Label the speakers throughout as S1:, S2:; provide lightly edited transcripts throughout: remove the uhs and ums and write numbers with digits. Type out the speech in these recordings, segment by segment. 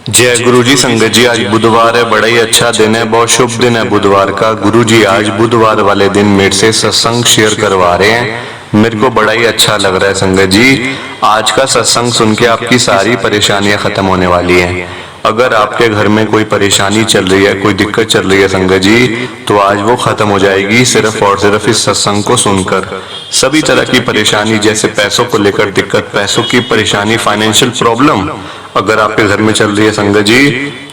S1: जय गुरु जी। संगत जी, आज बुधवार है, बड़ा ही अच्छा दिन है, बहुत शुभ दिन है बुधवार का। गुरु जी आज बुधवार वाले दिन मेरे से सत्संग शेयर करवा रहे हैं। मेरे को बड़ा ही अच्छा लग रहा है संगत जी। आज का सत्संग सुन के आपकी सारी परेशानियां खत्म होने वाली हैं। अगर आपके घर में कोई परेशानी चल रही है, कोई दिक्कत चल रही है संगत जी, तो आज वो खत्म हो जाएगी सिर्फ और सिर्फ इस सत्संग को सुनकर। सभी तरह की परेशानी, जैसे पैसों को लेकर दिक्कत, पैसों की परेशानी, फाइनेंशियल प्रॉब्लम अगर आपके घर में चल रही है संगत जी,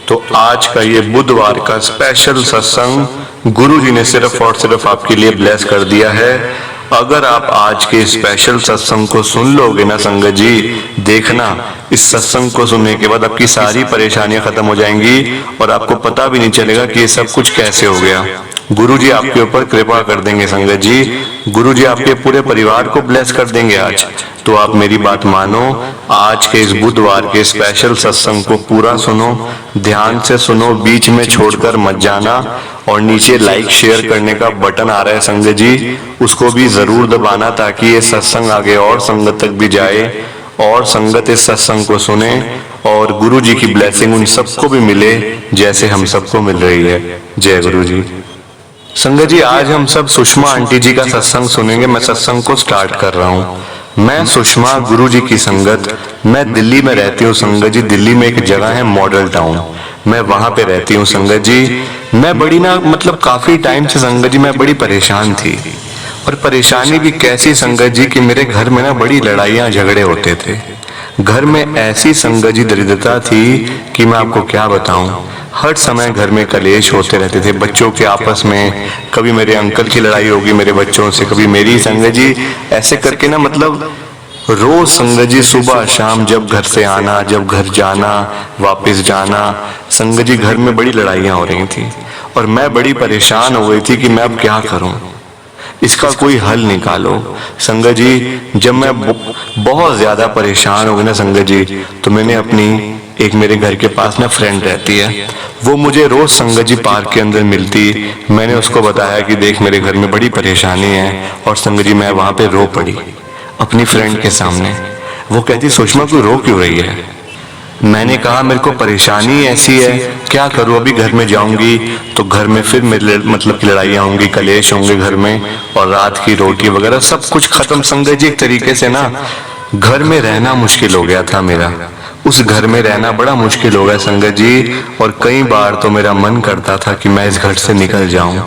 S1: तो आज का ये बुधवार का स्पेशल सत्संग गुरु जी ने सिर्फ और सिर्फ आपके लिए ब्लेस कर दिया है। अगर आप आज के स्पेशल सत्संग को सुन लोगे ना संगत जी, देखना इस सत्संग को सुनने के बाद आपकी सारी परेशानियां खत्म हो जाएंगी और आपको पता भी नहीं चलेगा कि ये सब कुछ कैसे हो गया। गुरु जी आपके ऊपर कृपा कर देंगे संगत जी। गुरु जी आपके पूरे परिवार को ब्लेस कर देंगे आज। तो आप मेरी बात मानो, आज के इस बुधवार के स्पेशल सत्संग को पूरा सुनो, ध्यान से सुनो, बीच में छोड़कर मत जाना। और नीचे लाइक शेयर करने का बटन आ रहा है संगत जी, उसको भी जरूर दबाना ताकि ये सत्संग आगे और संगत तक भी जाए और संगत इस सत्संग को सुने और गुरु जी की ब्लेसिंग उन सबको भी मिले जैसे हम सबको मिल रही है। जय गुरु जी। संगत जी, आज हम सब सुषमा आंटी जी का सत्संग सुनेंगे। मैं सत्संग को स्टार्ट कर रहा हूँ। मैं सुषमा, गुरु जी की संगत। मैं दिल्ली में रहती हूँ संगत जी। दिल्ली में एक जगह है मॉडल टाउन, मैं वहां पे रहती हूँ संगत जी। मैं बड़ी ना मतलब काफी टाइम से संगत जी मैं बड़ी परेशान थी। और परेशानी भी कैसी संगत जी कि मेरे घर में ना बड़ी लड़ाइयां झगड़े होते थे। घर में ऐसी संगत जी दरिद्रता थी कि मैं आपको क्या बताऊं। हर समय घर में कलेश होते रहते थे बच्चों के आपस में। कभी मेरे अंकल की लड़ाई होगी मेरे बच्चों से, कभी मेरी। संगत जी ऐसे करके ना मतलब रोज संगत जी सुबह शाम जब घर से आना, जब घर जाना, वापस जाना, संगत जी घर में बड़ी लड़ाइयां हो रही थी। और मैं बड़ी परेशान हो गई थी कि मैं अब क्या करूं, इसका कोई हल निकालो। संगत जी जब मैं बहुत ज्यादा परेशान हो गई ना संगत जी, तो मैंने अपनी एक मेरे घर के पास ना फ्रेंड रहती है, वो मुझे रोज संगत जी पार्क के अंदर मिलती। मैंने उसको बताया कि देख मेरे घर में बड़ी परेशानी है। और संगत जी मैं वहां पे रो पड़ी अपनी फ्रेंड के सामने। वो कहती सुषमा तू रो क्यों रही है? मैंने कहा मेरे को परेशानी ऐसी है, क्या करूं, अभी घर में जाऊंगी तो घर में फिर मेरे मतलब की लड़ाइयां होंगी, कलेश होंगे घर में, और रात की रोटी वगैरह सब कुछ खत्म। संगत जी एक तरीके से ना घर में रहना मुश्किल हो गया था मेरा। उस घर में रहना बड़ा मुश्किल हो गया संगत जी। और कई बार तो मेरा मन करता था कि मैं इस घर से निकल जाऊं,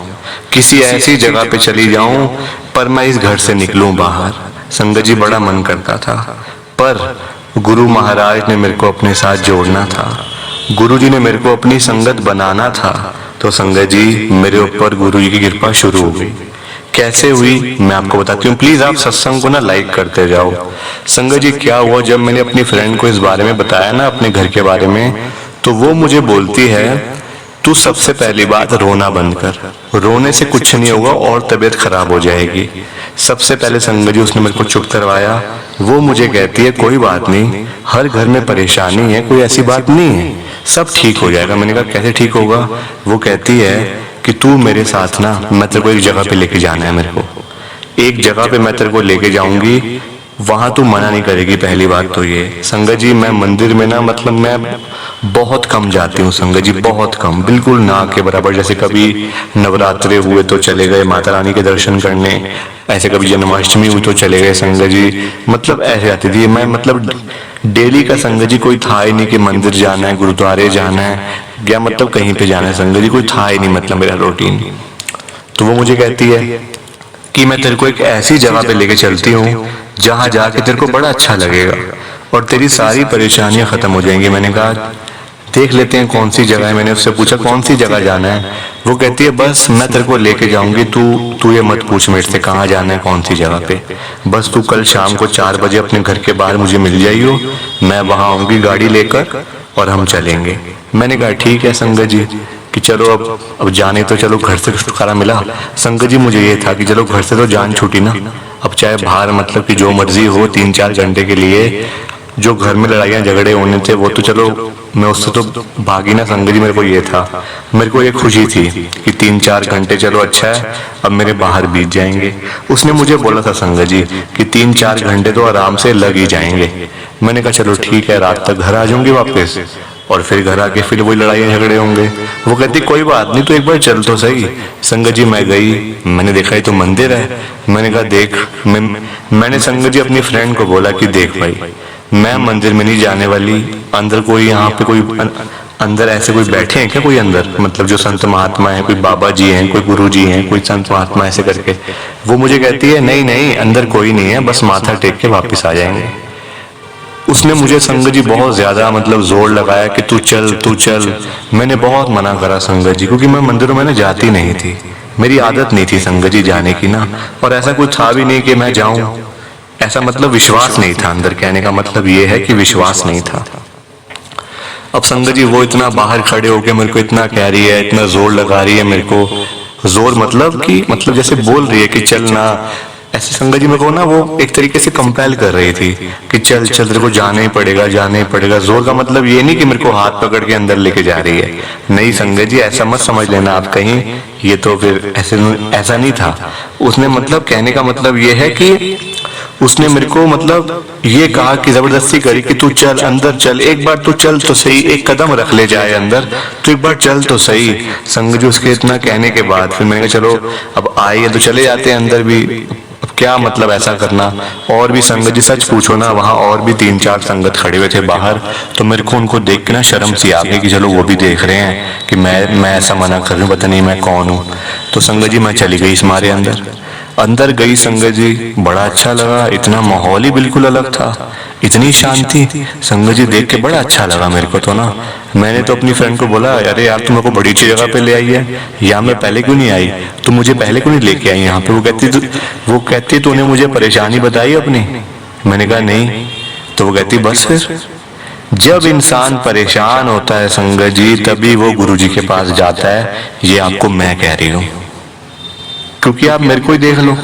S1: किसी ऐसी जगह पे चली जाऊं, पर मैं इस घर से निकलूं बाहर। संगत जी बड़ा मन करता था, पर गुरु महाराज ने मेरे को अपने साथ जोड़ना था, गुरु जी ने मेरे को अपनी संगत बनाना था। तो संगत जी मेरे ऊपर गुरु जी की कृपा शुरू हो गई। कैसे हुई मैं आपको बताती हूँ। प्लीज आप सत्संग को ना लाइक करते जाओ। संगत जी क्या हुआ, जब मैंने अपनी फ्रेंड को इस बारे में बताया ना, अपने घर के बारे में, तो वो मुझे बोलती है तू सबसे पहली बात रोना बंद कर, रोने से कुछ नहीं होगा और तबीयत खराब हो जाएगी। सबसे पहले संगत जी उसने मेरे को चुप करवाया। वो मुझे कहती है कोई बात नहीं, हर घर में परेशानी है, कोई ऐसी बात नहीं है, सब ठीक हो जाएगा। मैंने कहा कैसे ठीक होगा? वो कहती है कि तू मेरे साथ ना, मैं तेरे को एक जगह पे लेके जाना है, मेरे को एक जगह पे मैं तेरे को लेके जाऊंगी, वहां तू मना नहीं करेगी। पहली बात तो ये। संगत जी मैं मंदिर में ना मतलब मैं बहुत कम जाती हूँ संगत जी, बहुत कम, बिल्कुल ना के बराबर। जैसे कभी नवरात्रे हुए तो चले गए माता रानी के दर्शन करने, ऐसे कभी जन्माष्टमी हुई तो चले गए संगत जी, मतलब ऐसे आती थी मैं। मतलब डेली का संगत जी कोई था ही नहीं कि मंदिर जाना है, गुरुद्वारे जाना है, या मतलब कहीं पे जाना है संगत जी, कोई था ही नहीं मतलब मेरा रूटीन। तो वो मुझे कहती है कि मैं तेरे को एक ऐसी जगह पे लेके चलती हूँ जहां जाके तेरे को बड़ा अच्छा लगेगा और तेरी सारी परेशानियां खत्म हो जाएंगी। मैंने कहा देख लेते हैं कौन सी जगह है। मैंने उससे पूछा कौन सी जगह जाना है? वो कहती है बस मैं तेरे को लेके जाऊंगी, तू ये मत पूछ मेरे से कहाँ जाना है, कौन सी जगह पे, बस तू कल शाम को 4 बजे अपने घर के बाहर मुझे मिल जाइयो, मैं वहां आऊंगी गाड़ी लेकर और हम चलेंगे। मैंने कहा ठीक है संगत जी कि चलो अब जाने तो चलो, घर से छुटकारा मिला। संगत जी मुझे ये था कि चलो घर से तो जान छूटी ना, अब चाहे बाहर मतलब कि जो मर्जी हो 3-4 घंटे के लिए, जो घर में लड़ाइयाँ झगड़े होने थे वो तो चलो मैं उससे तो भागी ना संगत जी। मेरे को ये था, मेरे को ये खुशी थी कि 3-4 घंटे चलो अच्छा है अब मेरे बाहर बीत जाएंगे। उसने मुझे बोला था संगत जी कि 3-4 घंटे तो आराम से लग ही जाएंगे। मैंने कहा चलो ठीक है, रात तक घर आ जाऊंगी वापस, और फिर घर आके फिर वही लड़ाइयाँ झगड़े होंगे। वो कहती कोई बात नहीं, तो एक बार चल तो सही। संगत जी मैं गई, मैंने देखा ये तो मंदिर है। मैंने कहा देख, मैंने संगत जी अपनी फ्रेंड को बोला कि देख भाई, मैं मंदिर में नहीं जाने वाली, अंदर कोई यहाँ पे कोई अंदर ऐसे कोई बैठे हैं क्या कोई अंदर, मतलब जो संत महात्मा है, कोई बाबा जी हैं, कोई गुरु जी हैं, कोई संत महात्मा ऐसे करके। वो मुझे कहती है नहीं नहीं, अंदर कोई नहीं है, बस माथा टेक के वापिस आ जाएंगे। उसने मुझे संगत जी बहुत ज्यादा मतलब जोर लगाया कि तू चल तू चल। मैंने बहुत मना करा संगत जी, क्योंकि मैं मंदिरों में ना जाती नहीं थी, मेरी आदत नहीं थी संगत जी जाने की ना, और ऐसा कुछ था भी नहीं कि मैं जाऊं, ऐसा मतलब विश्वास नहीं था अंदर। कहने का मतलब ये है कि विश्वास नहीं था। अब संगत जी वो इतना बाहर खड़े होके मेरे को इतना कह रही है, इतना जोर लगा रही है मेरे को, जोर मतलब कि मतलब जैसे बोल रही है कि चल ना, ऐसे संगत जी मेरे को ना वो एक तरीके से कंपेल कर रही थी कि चल चल तेरे को जाना ही पड़ेगा, जाना ही पड़ेगा। जोर का मतलब ये नहीं कि मेरे को हाथ पकड़ के अंदर लेके जा रही है, नहीं संगत जी ऐसा मत समझ लेना आप कहीं, ये तो फिर ऐसा नहीं था। उसने मतलब कहने का मतलब ये है कि उसने मेरे को मतलब ये कहा कि जबरदस्ती करी कि तू चल अंदर चल, एक बार तू चल तो सही, एक कदम रख ले जाए अंदर, तो एक बार चल तो सही। संग जी उसके इतना कहने के बाद फिर मैंने कहा चलो अब आई है तो चले जाते हैं अंदर भी, अब क्या मतलब ऐसा करना। और भी संगत जी सच पूछो ना, वहां और भी 3-4 संगत खड़े हुए थे बाहर, तो मेरे को उनको देख के ना शर्म सी आ गई कि चलो वो भी देख रहे हैं कि मैं ऐसा मना कर रही हूँ, पता नहीं मैं कौन हूँ। तो संगत जी मैं चली गई इस मारे अंदर गई संगत जी, बड़ा अच्छा लगा, इतना माहौल ही बिल्कुल अलग था, इतनी शांति। संगत जी देख के बड़ा अच्छा लगा मेरे को तो ना। मैंने तो अपनी फ्रेंड को बोला अरे यार तुम मेरे को बड़ी अच्छी जगह पे ले आई है, यहाँ मैं पहले क्यों नहीं आई, तुम मुझे पहले क्यों नहीं लेके आई यहाँ पे। वो कहती तूने मुझे परेशानी बताई अपनी। मैंने कहा नहीं। तो वो कहती बस फिर जब इंसान परेशान होता है संगत जी, तभी वो गुरु जी के पास जाता है, ये आपको मैं कह रही हूँ। क्योंकि आप मेरे को ही देख लो,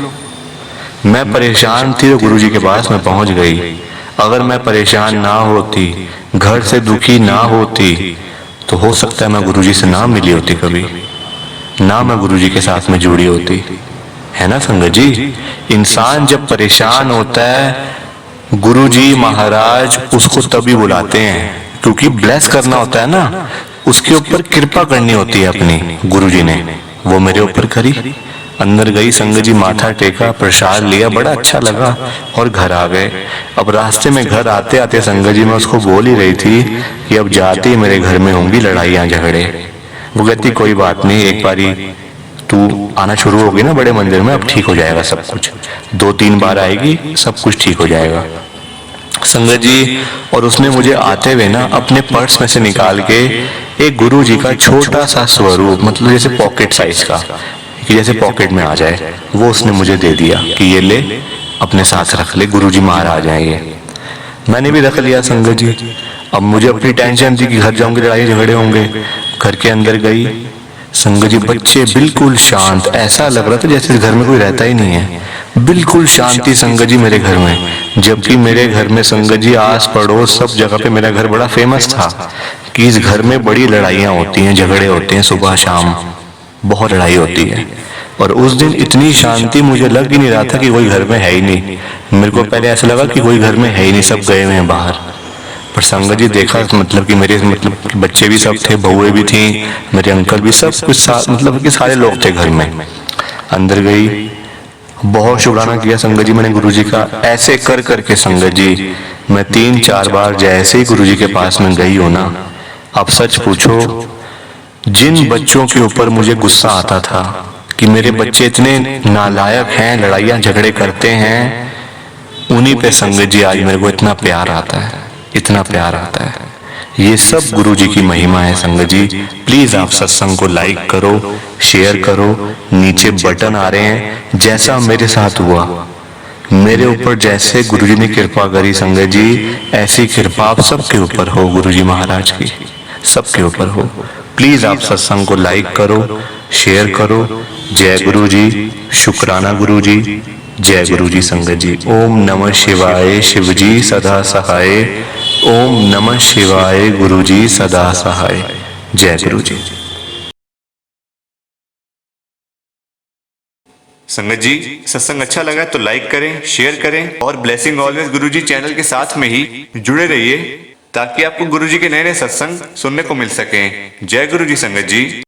S1: मैं परेशान थी तो गुरुजी के पास मैं पहुंच गई। अगर मैं परेशान ना होती, घर से दुखी ना होती, तो हो सकता है मैं गुरुजी से ना मिली होती कभी, ना मैं गुरुजी के साथ में जुड़ी होती, है ना संगत जी। इंसान जब परेशान होता है गुरुजी महाराज उसको तभी बुलाते हैं, क्योंकि ब्लेस करना होता है ना, उसके ऊपर कृपा करनी होती है अपनी। गुरुजी ने वो मेरे ऊपर करी। अंदर गई संगत जी, माथा टेका, प्रसाद लिया, बड़ा अच्छा लगा और घर आ गए। अब रास्ते में घर आते आते संगत जी मैं उसको बोल ही रही थी कि अब जाते ही मेरे घर में होंगी लड़ाइयां झगड़े। वो कहती कोई बात नहीं, एक बारी तू आना शुरू होगी ना बड़े मंदिर में, अब ठीक हो जाएगा सब कुछ, 2-3 बार आएगी सब कुछ ठीक हो जाएगा। संगत जी और उसने मुझे आते हुए ना अपने पर्स में से निकाल के एक गुरु जी का छोटा सा स्वरूप, मतलब जैसे पॉकेट साइज का, कि जैसे पॉकेट में आ जाए, वो उसने मुझे दे दिया कि ये ले अपने साथ रख ले, गुरुजी महाराज हैं ये। मैंने भी रख लिया संगत जी। अब मुझे अपनी टेंशन थी कि घर जाऊंगी लड़ाई झगड़े होंगे। घर के अंदर गई संगत जी, बच्चे बिल्कुल शांत, ऐसा लग रहा था जैसे घर में कोई रहता ही नहीं है, बिल्कुल शांति संगत जी मेरे घर में। जबकि मेरे घर में संगत जी आस पड़ोस सब जगह पे मेरा घर बड़ा फेमस था कि इस घर में बड़ी लड़ाइयां होती हैं, झगड़े होते हैं, सुबह शाम बहुत लड़ाई होती है। और उस दिन इतनी शांति, मुझे लग ही नहीं रहा था कि कोई घर में है ही नहीं। मेरे को पहले ऐसा लगा कि कोई घर में है ही नहीं, सब गए हुए हैं बाहर। पर संगत जी देखा मतलब कि मेरे मतलब कि बच्चे भी सब थे, बहुएं भी थी, मेरे अंकल भी, सब कुछ मतलब कि सारे लोग थे घर में। अंदर गई, बहुत शुक्राना किया संगत जी मैंने गुरुजी का। ऐसे कर करके संगत जी मैं 3-4 बार जैसे ही गुरुजी के पास में गई हूं ना, अब सच पूछो जिन बच्चों के ऊपर मुझे गुस्सा आता था कि मेरे बच्चे इतने नालायक हैं, लड़ाइयां झगड़े करते हैं, उन्हीं पे संगत जी आज मेरे को इतना प्यार आता है, इतना प्यार आता है। ये सब गुरु जी की महिमा है संगत जी। प्लीज आप सत्संग को लाइक करो, शेयर करो, नीचे बटन आ रहे हैं। जैसा मेरे साथ हुआ, मेरे ऊपर जैसे गुरु जी ने कृपा करी संगत जी, ऐसी कृपा आप सबके ऊपर हो, गुरु जी महाराज की सबके ऊपर हो। प्लीज आप सत्संग को लाइक करो, शेयर करो। जय गुरु जी, शुक्राना गुरु जी, जय गुरु जी संगत जी। ओम नमः शिवाय, शिव जी सदा सहाय। ओम नमः शिवाय, गुरु जी सदा सहाय। जय गुरु जी।
S2: संगत जी सत्संग अच्छा लगा तो लाइक करें, शेयर करें और ब्लेसिंग ऑलवेज गुरु जी चैनल के साथ में ही जुड़े रहिए। ताकि आपको गुरुजी के नए नए सत्संग सुनने को मिल सके। जय गुरु जी संगत जी।